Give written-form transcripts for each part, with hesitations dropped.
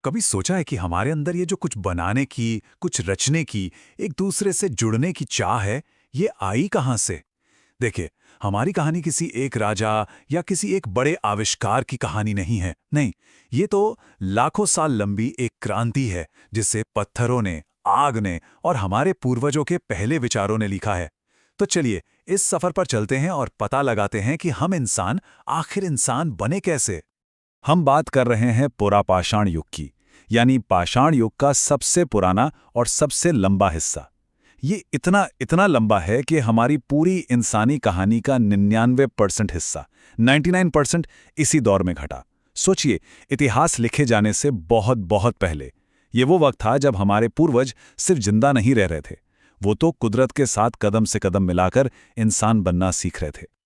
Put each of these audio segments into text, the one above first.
कभी सोचा है कि हमारे अंदर ये जो कुछ बनाने की, कुछ रचने की, एक दूसरे से जुड़ने की चाह है, ये आई कहाँ से? देखिए, हमारी कहानी किसी एक राजा या किसी एक बड़े आविष्कार की कहानी नहीं है। नहीं, ये तो लाखों साल लंबी एक क्रांति है, जिसे पत्थरों ने, आग ने और हमारे पूर्वजों के पहले विचारों ने लिखा है। तो चलिए, इस सफर पर चलते हैं और पता लगाते हैं कि हम इंसान आखिर इंसान बने कैसे। हम बात कर रहे हैं पुरापाषाण युग की, यानी पाषाण युग का सबसे पुराना और सबसे लंबा हिस्सा। ये इतना इतना लंबा है कि हमारी पूरी इंसानी कहानी का 99% हिस्सा, 99% इसी दौर में घटा। सोचिए, इतिहास लिखे जाने से बहुत बहुत पहले। ये वो वक्त था जब हमारे पूर्वज सिर्फ जिंदा नहीं रह रहे थे, वो तो कुदरत के साथ कदम से कदम मिलाकर इंसान बनना सीख रहे थे।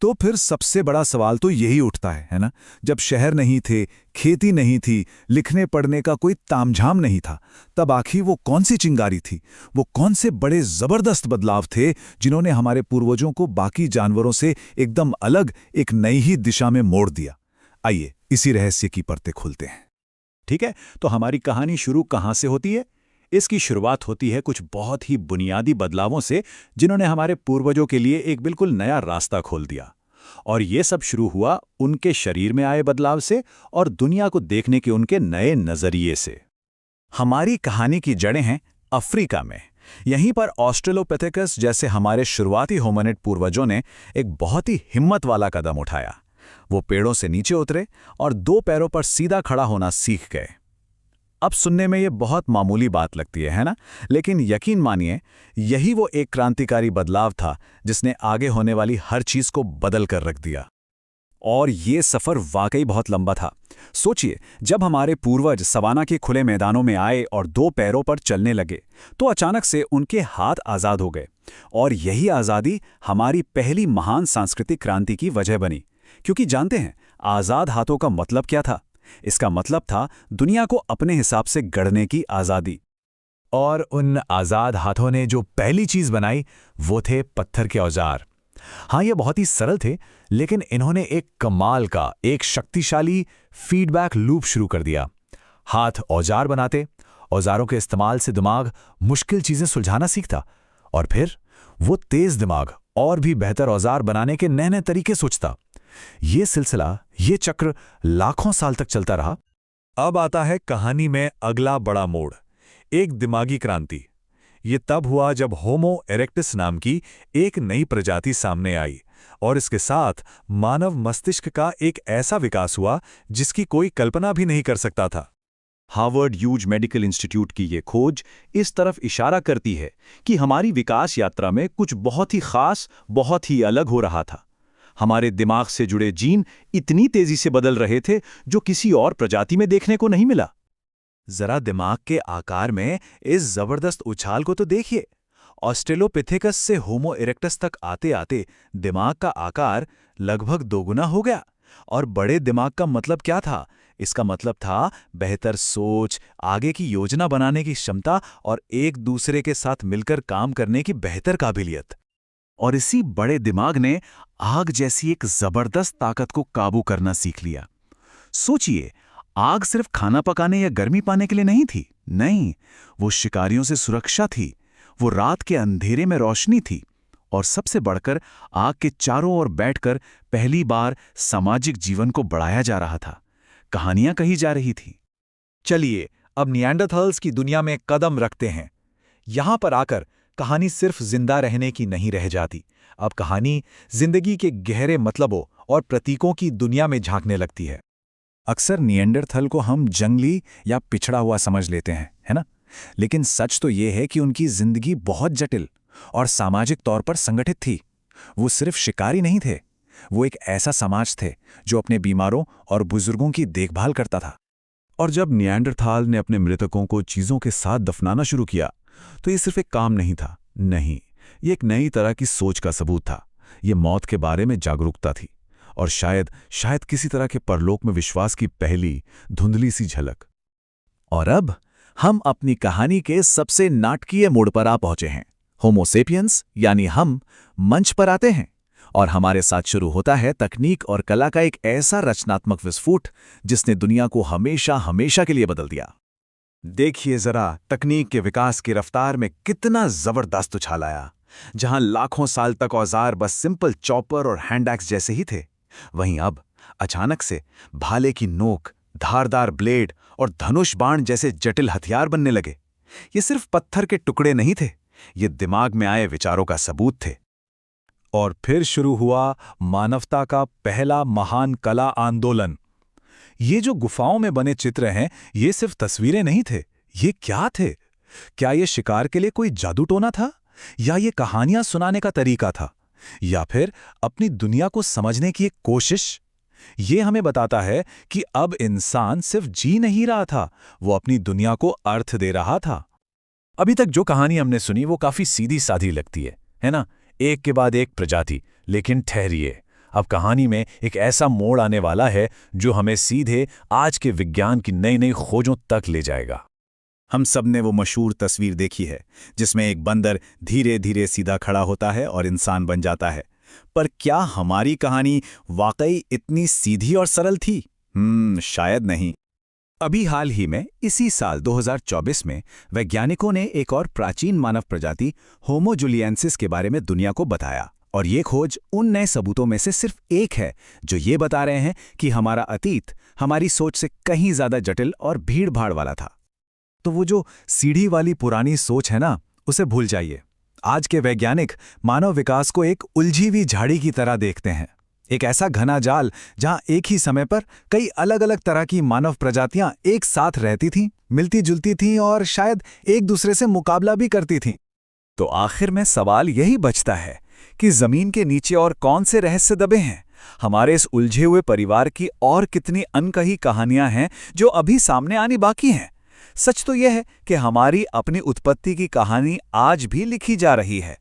तो फिर सबसे बड़ा सवाल तो यही उठता है ना? जब शहर नहीं थे, खेती नहीं थी, लिखने पढ़ने का कोई तामझाम नहीं था, तब आखिर वो कौन सी चिंगारी थी? वो कौन से बड़े जबरदस्त बदलाव थे जिन्होंने हमारे पूर्वजों को बाकी जानवरों से एकदम अलग एक नई ही दिशा में मोड़ दिया? आइए इसी रहस्य की परतें खोलते हैं। ठीक है, तो हमारी कहानी शुरू कहाँ से होती है? इसकी शुरुआत होती है कुछ बहुत ही बुनियादी बदलावों से, जिन्होंने हमारे पूर्वजों के लिए एक बिल्कुल नया रास्ता खोल दिया। और ये सब शुरू हुआ उनके शरीर में आए बदलाव से और दुनिया को देखने के उनके नए नजरिए से। हमारी कहानी की जड़ें हैं अफ्रीका में। यहीं पर ऑस्ट्रेलोपिथेकस जैसे हमारे शुरुआती होमिनिड पूर्वजों ने एक बहुत ही हिम्मत वाला कदम उठाया। वो पेड़ों से नीचे उतरे और दो पैरों पर सीधा खड़ा होना सीख गए। अब सुनने में ये बहुत मामूली बात लगती है ना? लेकिन यकीन मानिए, यही वो एक क्रांतिकारी बदलाव था जिसने आगे होने वाली हर चीज को बदल कर रख दिया। और ये सफर वाकई बहुत लंबा था। सोचिए, जब हमारे पूर्वज सवाना के खुले मैदानों में आए और दो पैरों पर चलने लगे, तो अचानक से उनके हाथ आजाद हो गए। और यही आजादी हमारी पहली महान सांस्कृतिक क्रांति की वजह बनी। क्योंकि जानते हैं, आजाद हाथों का मतलब क्या था? इसका मतलब था दुनिया को अपने हिसाब से गढ़ने की आजादी। और उन आजाद हाथों ने जो पहली चीज बनाई, वो थे पत्थर के औजार। हाँ, ये बहुत ही सरल थे, लेकिन इन्होंने एक कमाल का, एक शक्तिशाली फीडबैक लूप शुरू कर दिया। हाथ औजार बनाते, औजारों के इस्तेमाल से दिमाग मुश्किल चीजें सुलझाना सीखता, और फिर वो तेज दिमाग और भी बेहतर औजार बनाने के नए नए तरीके सोचता। ये सिलसिला, ये चक्र लाखों साल तक चलता रहा। अब आता है कहानी में अगला बड़ा मोड़, एक दिमागी क्रांति। ये तब हुआ जब होमो इरेक्टस नाम की एक नई प्रजाति सामने आई, और इसके साथ मानव मस्तिष्क का एक ऐसा विकास हुआ जिसकी कोई कल्पना भी नहीं कर सकता था। हार्वर्ड ह्यूज मेडिकल इंस्टीट्यूट की ये खोज इस तरफ इशारा करती है कि हमारी विकास यात्रा में कुछ बहुत ही खास, बहुत ही अलग हो रहा था। हमारे दिमाग से जुड़े जीन इतनी तेजी से बदल रहे थे जो किसी और प्रजाति में देखने को नहीं मिला। जरा दिमाग के आकार में इस जबरदस्त उछाल को तो देखिए। ऑस्ट्रेलोपिथेकस से होमो इरेक्टस तक आते आते दिमाग का आकार लगभग दोगुना हो गया। और बड़े दिमाग का मतलब क्या था? इसका मतलब था बेहतर सोच, आगे की योजना बनाने की क्षमता और एक दूसरे के साथ मिलकर काम करने की बेहतर काबिलियत। और इसी बड़े दिमाग ने आग जैसी एक जबरदस्त ताकत को काबू करना सीख लिया। सोचिए, आग सिर्फ खाना पकाने या गर्मी पाने के लिए नहीं थी। नहीं, वो शिकारियों से सुरक्षा थी, वो रात के अंधेरे में रोशनी थी, और सबसे बढ़कर आग के चारों ओर बैठकर पहली बार सामाजिक जीवन को बढ़ाया जा रहा था। कहानियां कही जा रही थी। चलिए, अब निएंडरथॉल्स की दुनिया में कदम रखते हैं। यहां पर आकर कहानी सिर्फ जिंदा रहने की नहीं रह जाती। अब कहानी जिंदगी के गहरे मतलबों और प्रतीकों की दुनिया में झांकने लगती है। अक्सर निएंडरथल को हम जंगली या पिछड़ा हुआ समझ लेते हैं, है ना? लेकिन सच तो ये है कि उनकी जिंदगी बहुत जटिल और सामाजिक तौर पर संगठित थी। वो सिर्फ शिकारी नहीं थे, वो एक ऐसा समाज थे जो अपने बीमारों और बुजुर्गों की देखभाल करता था। और जब निएंडरथाल ने अपने मृतकों को चीजों के साथ दफनाना शुरू किया, तो ये सिर्फ एक काम नहीं था। नहीं, ये एक नई तरह की सोच का सबूत था। ये मौत के बारे में जागरूकता थी, और शायद किसी तरह के परलोक में विश्वास की पहली धुंधली सी झलक। और अब हम अपनी कहानी के सबसे नाटकीय मोड़ पर आ पहुंचे हैं। होमो सेपियंस यानी हम मंच पर आते हैं। और हमारे साथ शुरू होता है तकनीक और कला का एक ऐसा रचनात्मक विस्फोट जिसने दुनिया को हमेशा हमेशा के लिए बदल दिया। देखिए जरा तकनीक के विकास की रफ्तार में कितना जबरदस्त उछाल आया। जहां लाखों साल तक औजार बस सिंपल चॉपर और हैंड एक्स जैसे ही थे, वहीं अब अचानक से भाले की नोक, धारदार ब्लेड और धनुष बाण जैसे जटिल हथियार बनने लगे। ये सिर्फ पत्थर के टुकड़े नहीं थे, ये दिमाग में आए विचारों का सबूत थे। और फिर शुरू हुआ मानवता का पहला महान कला आंदोलन। ये जो गुफाओं में बने चित्र हैं, ये सिर्फ तस्वीरें नहीं थे। ये क्या थे? क्या ये शिकार के लिए कोई जादू टोना था, या ये कहानियां सुनाने का तरीका था, या फिर अपनी दुनिया को समझने की एक कोशिश? ये हमें बताता है कि अब इंसान सिर्फ जी नहीं रहा था, वो अपनी दुनिया को अर्थ दे रहा था। अभी तक जो कहानी हमने सुनी वो काफी सीधी साधी लगती है ना? एक के बाद एक प्रजाति। लेकिन ठहरिए, अब कहानी में एक ऐसा मोड़ आने वाला है जो हमें सीधे आज के विज्ञान की नई नई खोजों तक ले जाएगा। हम सब ने वो मशहूर तस्वीर देखी है जिसमें एक बंदर धीरे धीरे सीधा खड़ा होता है और इंसान बन जाता है। पर क्या हमारी कहानी वाकई इतनी सीधी और सरल थी? शायद नहीं। अभी हाल ही में इसी साल 2024 में वैज्ञानिकों ने एक और प्राचीन मानव प्रजाति होमो जूलियंसिस के बारे में दुनिया को बताया। और ये खोज उन नए सबूतों में से सिर्फ एक है जो ये बता रहे हैं कि हमारा अतीत हमारी सोच से कहीं ज्यादा जटिल और भीड़-भाड़ वाला था। तो वो जो सीढ़ी वाली पुरानी सोच है ना, उसे भूल जाइए। आज के वैज्ञानिक मानव विकास को एक उलझी हुई झाड़ी की तरह देखते हैं, एक ऐसा घना जाल जहां एक ही समय पर कई अलग अलग तरह की मानव प्रजातियां एक साथ रहती थीं, मिलती जुलती थीं और शायद एक दूसरे से मुकाबला भी करती थीं। तो आखिर में सवाल यही बचता है कि जमीन के नीचे और कौन से रहस्य दबे हैं? हमारे इस उलझे हुए परिवार की और कितनी अनकही कहानियां हैं जो अभी सामने आनी बाकी हैं? सच तो यह है कि हमारी अपनी उत्पत्ति की कहानी आज भी लिखी जा रही है।